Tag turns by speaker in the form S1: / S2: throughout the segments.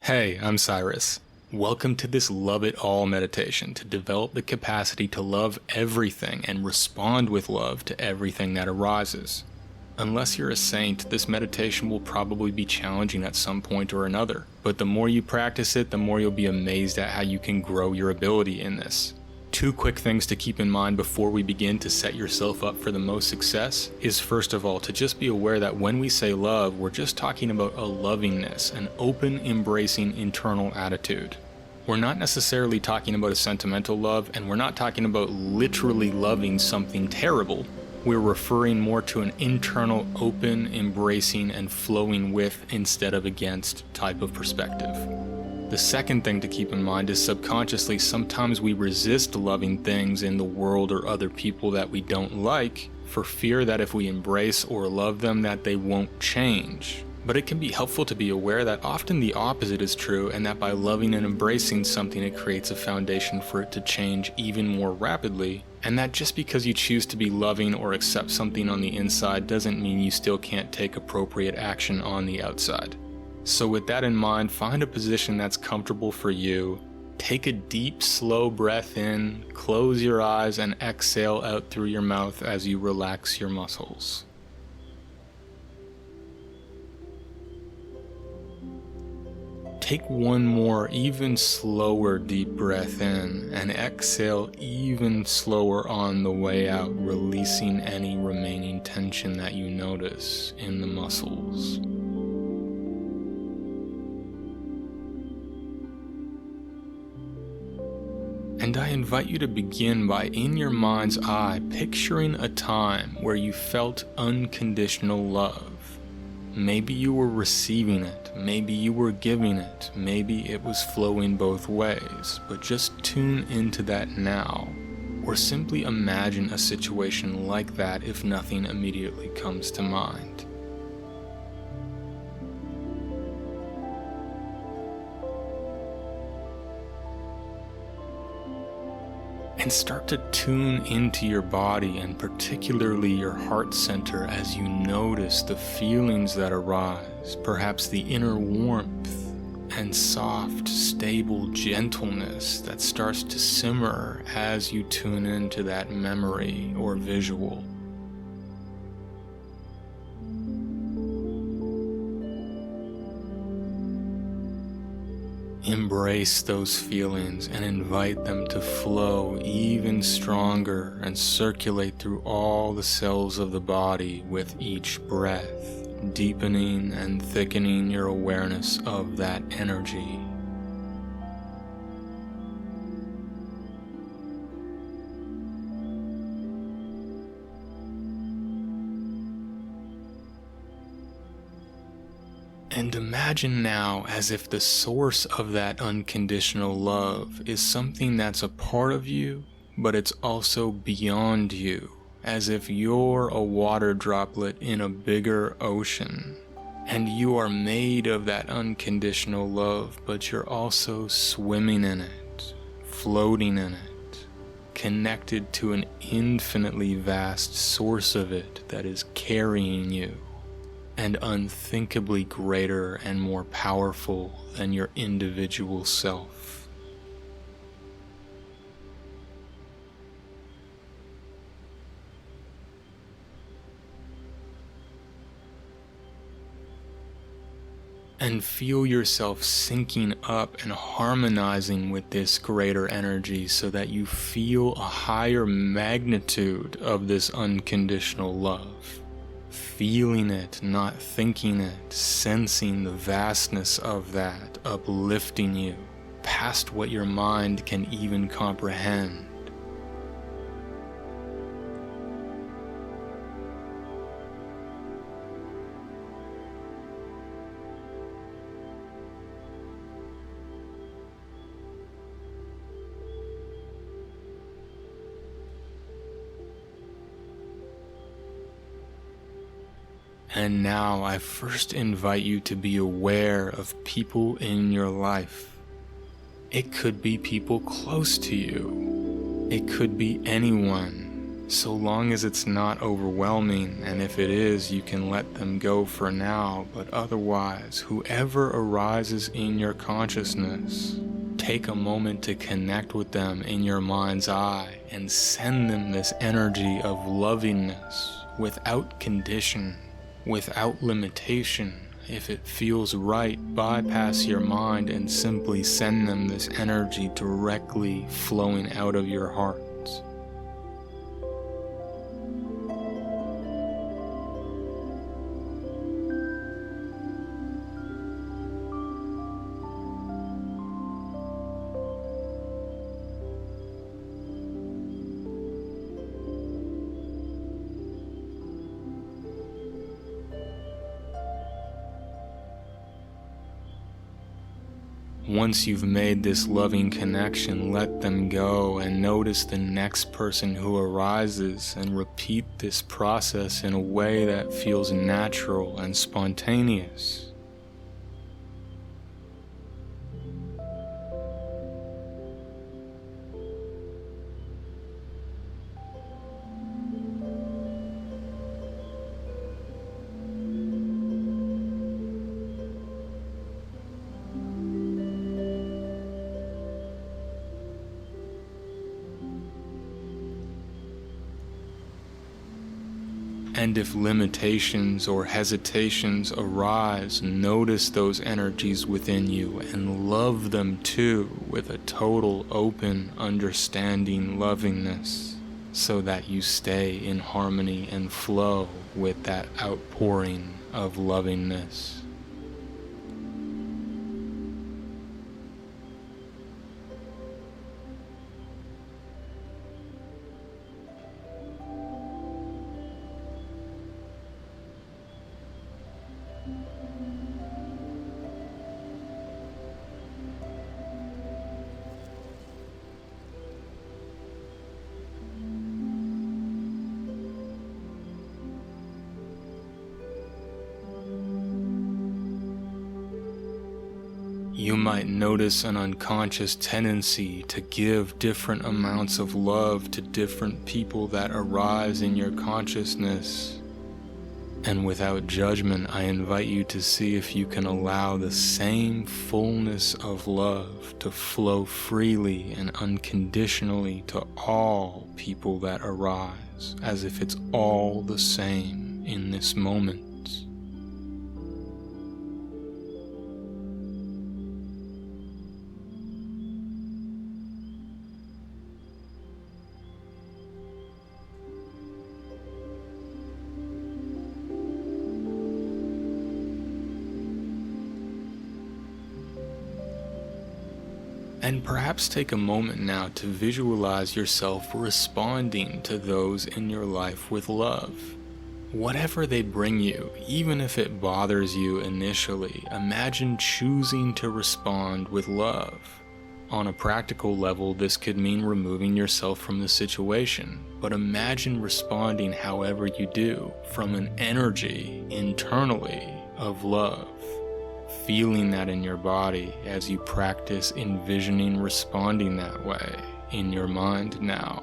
S1: Hey, I'm Cyrus. Welcome to this Love It All meditation to develop the capacity to love everything and respond with love to everything that arises. Unless you're a saint, this meditation will probably be challenging at some point or another, but the more you practice it, the more you'll be amazed at how you can grow your ability in this. Two quick things to keep in mind before we begin to set yourself up for the most success is, first of all, to just be aware that when we say love, we're just talking about a lovingness, an open, embracing internal attitude. We're not necessarily talking about a sentimental love, and we're not talking about literally loving something terrible. We're referring more to an internal, open, embracing, and flowing with instead of against type of perspective. The second thing to keep in mind is subconsciously sometimes we resist loving things in the world or other people that we don't like for fear that if we embrace or love them that they won't change. But it can be helpful to be aware that often the opposite is true, and that by loving and embracing something it creates a foundation for it to change even more rapidly, and that just because you choose to be loving or accept something on the inside doesn't mean you still can't take appropriate action on the outside. So with that in mind, find a position that's comfortable for you. Take a deep, slow breath in, close your eyes, and exhale out through your mouth as you relax your muscles. Take one more, even slower deep breath in, and exhale even slower on the way out, releasing any remaining tension that you notice in the muscles. And I invite you to begin by, in your mind's eye, picturing a time where you felt unconditional love. Maybe you were receiving it, maybe you were giving it, maybe it was flowing both ways, but just tune into that now. Or simply imagine a situation like that if nothing immediately comes to mind. And start to tune into your body, and particularly your heart center, as you notice the feelings that arise, perhaps the inner warmth and soft, stable gentleness that starts to simmer as you tune into that memory or visual. Embrace those feelings and invite them to flow even stronger and circulate through all the cells of the body with each breath, deepening and thickening your awareness of that energy. And imagine now as if the source of that unconditional love is something that's a part of you, but it's also beyond you, as if you're a water droplet in a bigger ocean. And you are made of that unconditional love, but you're also swimming in it, floating in it, connected to an infinitely vast source of it that is carrying you, and unthinkably greater and more powerful than your individual self. And feel yourself syncing up and harmonizing with this greater energy so that you feel a higher magnitude of this unconditional love. Feeling it, not thinking it, sensing the vastness of that, uplifting you, past what your mind can even comprehend. And now I first invite you to be aware of people in your life. It could be people close to you. It could be anyone. So long as it's not overwhelming, and if it is, you can let them go for now, but otherwise, whoever arises in your consciousness, take a moment to connect with them in your mind's eye and send them this energy of lovingness without condition, without limitation. If it feels right, bypass your mind and simply send them this energy directly flowing out of your heart. Once you've made this loving connection, let them go and notice the next person who arises and repeat this process in a way that feels natural and spontaneous. And if limitations or hesitations arise, notice those energies within you and love them too with a total open, understanding lovingness, so that you stay in harmony and flow with that outpouring of lovingness. You might notice an unconscious tendency to give different amounts of love to different people that arise in your consciousness. And without judgment, I invite you to see if you can allow the same fullness of love to flow freely and unconditionally to all people that arise, as if it's all the same in this moment. And perhaps take a moment now to visualize yourself responding to those in your life with love. Whatever they bring you, even if it bothers you initially, imagine choosing to respond with love. On a practical level, this could mean removing yourself from the situation, but imagine responding however you do, from an energy internally of love. Feeling that in your body as you practice envisioning responding that way in your mind now.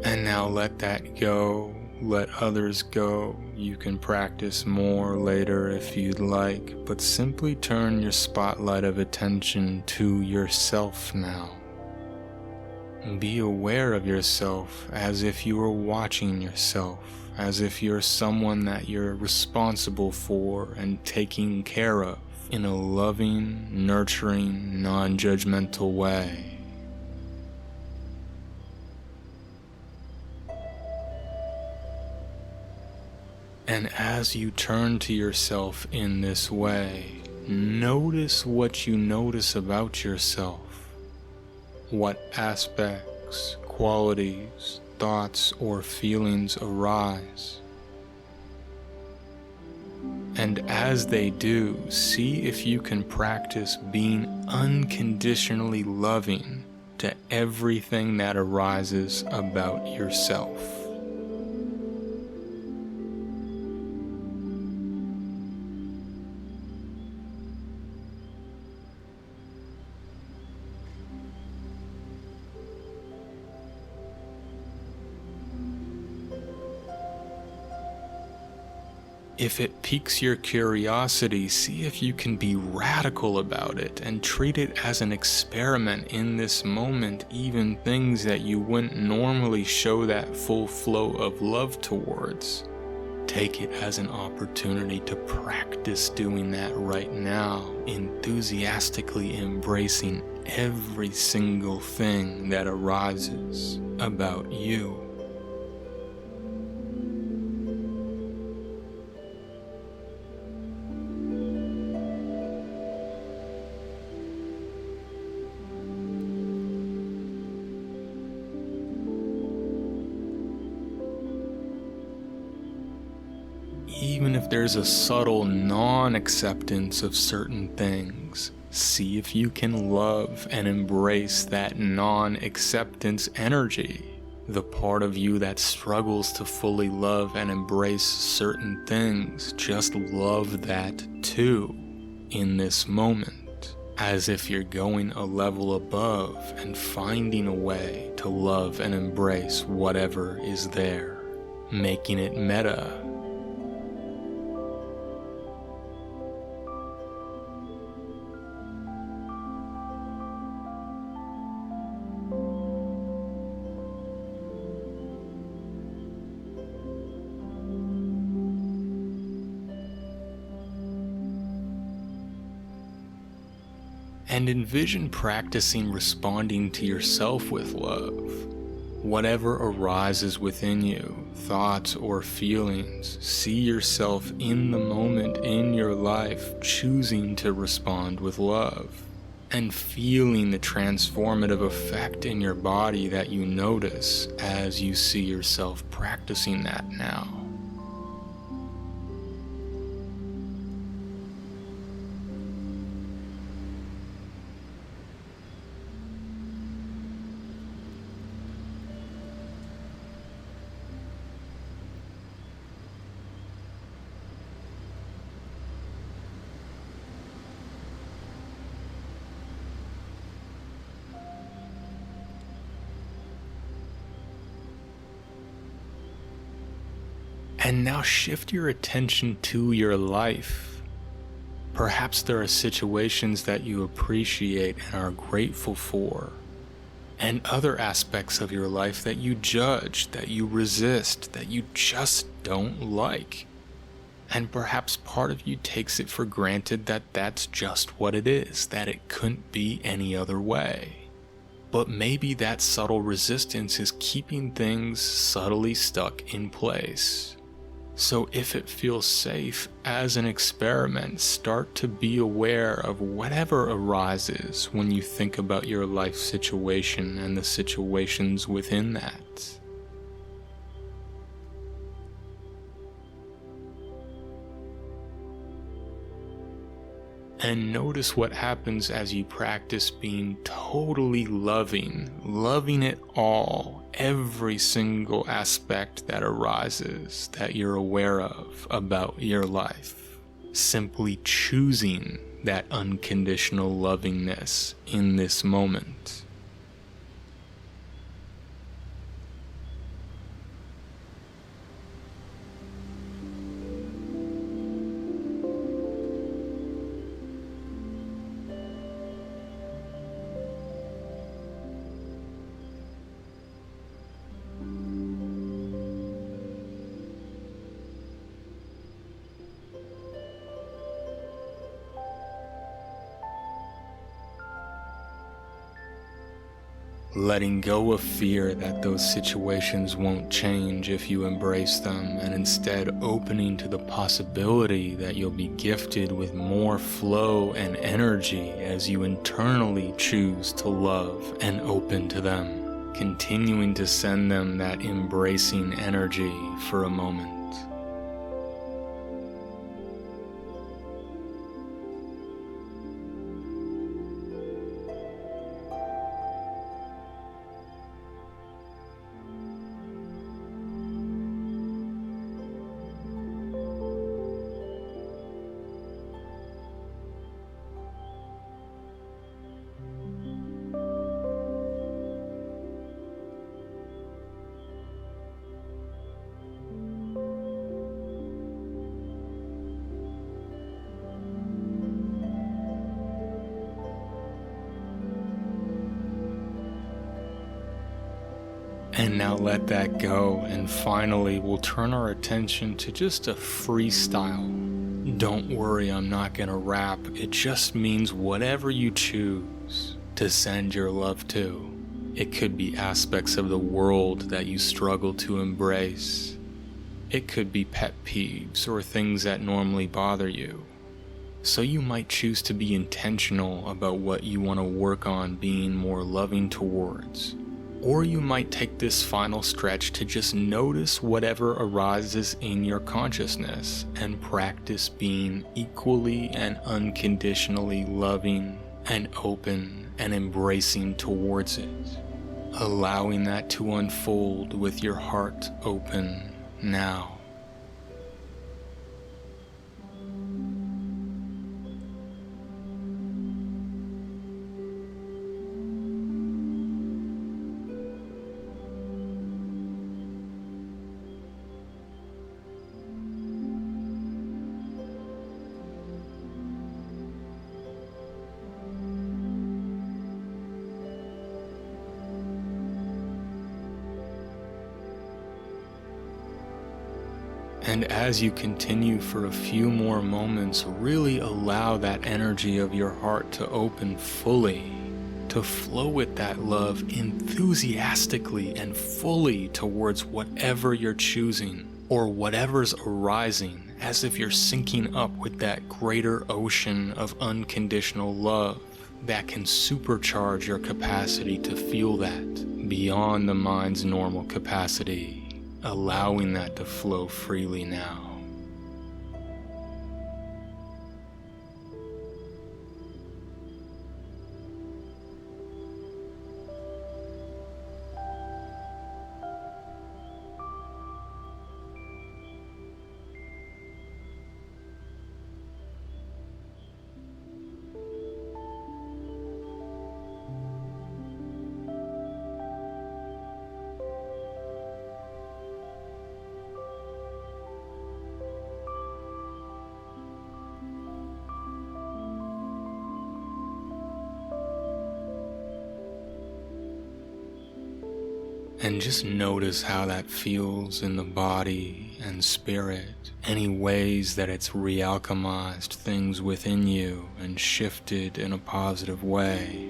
S1: And now let that go, let others go. You can practice more later if you'd like, but simply turn your spotlight of attention to yourself now. Be aware of yourself as if you were watching yourself, as if you're someone that you're responsible for and taking care of in a loving, nurturing, non-judgmental way. And as you turn to yourself in this way, notice what you notice about yourself. What aspects, qualities, thoughts, or feelings arise. And as they do, see if you can practice being unconditionally loving to everything that arises about yourself. If it piques your curiosity, see if you can be radical about it and treat it as an experiment in this moment, even things that you wouldn't normally show that full flow of love towards. Take it as an opportunity to practice doing that right now, enthusiastically embracing every single thing that arises about you. Even if there's a subtle non-acceptance of certain things, see if you can love and embrace that non-acceptance energy. The part of you that struggles to fully love and embrace certain things, just love that too in this moment, as if you're going a level above and finding a way to love and embrace whatever is there, making it meta. And envision practicing responding to yourself with love. Whatever arises within you, thoughts or feelings, see yourself in the moment in your life choosing to respond with love, and feeling the transformative effect in your body that you notice as you see yourself practicing that now. And now shift your attention to your life. Perhaps there are situations that you appreciate and are grateful for, and other aspects of your life that you judge, that you resist, that you just don't like. And perhaps part of you takes it for granted that that's just what it is, that it couldn't be any other way. But maybe that subtle resistance is keeping things subtly stuck in place. So if it feels safe as an experiment, start to be aware of whatever arises when you think about your life situation and the situations within that. And notice what happens as you practice being totally loving it all, every single aspect that arises that you're aware of about your life. Simply choosing that unconditional lovingness in this moment. Letting go of fear that those situations won't change if you embrace them, and instead opening to the possibility that you'll be gifted with more flow and energy as you internally choose to love and open to them, continuing to send them that embracing energy for a moment. And now let that go, and finally we'll turn our attention to just a freestyle. Don't worry, I'm not gonna rap. It just means whatever you choose to send your love to. It could be aspects of the world that you struggle to embrace. It could be pet peeves or things that normally bother you. So you might choose to be intentional about what you want to work on being more loving towards. Or you might take this final stretch to just notice whatever arises in your consciousness and practice being equally and unconditionally loving and open and embracing towards it. Allowing that to unfold with your heart open now. And as you continue for a few more moments, really allow that energy of your heart to open fully, to flow with that love enthusiastically and fully towards whatever you're choosing or whatever's arising, as if you're syncing up with that greater ocean of unconditional love that can supercharge your capacity to feel that beyond the mind's normal capacity. Allowing that to flow freely now. And just notice how that feels in the body and spirit, any ways that it's realchemized things within you and shifted in a positive way.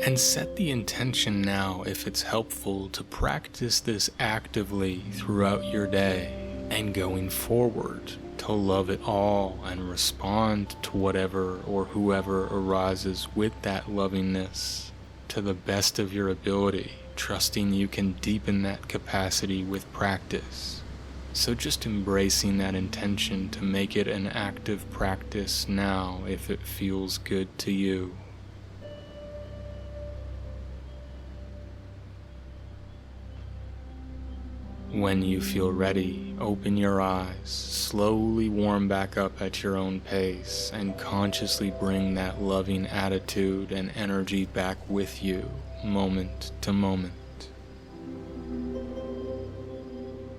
S1: And set the intention now, if it's helpful, to practice this actively throughout your day and going forward, to love it all and respond to whatever or whoever arises with that lovingness to the best of your ability, trusting you can deepen that capacity with practice. So just embracing that intention to make it an active practice now if it feels good to you. When you feel ready, open your eyes, slowly warm back up at your own pace, and consciously bring that loving attitude and energy back with you, moment to moment.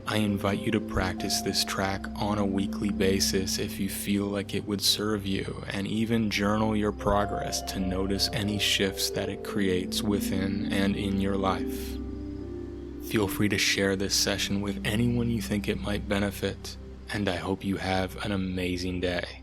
S1: I invite you to practice this track on a weekly basis if you feel like it would serve you, and even journal your progress to notice any shifts that it creates within and in your life. Feel free to share this session with anyone you think it might benefit, and I hope you have an amazing day.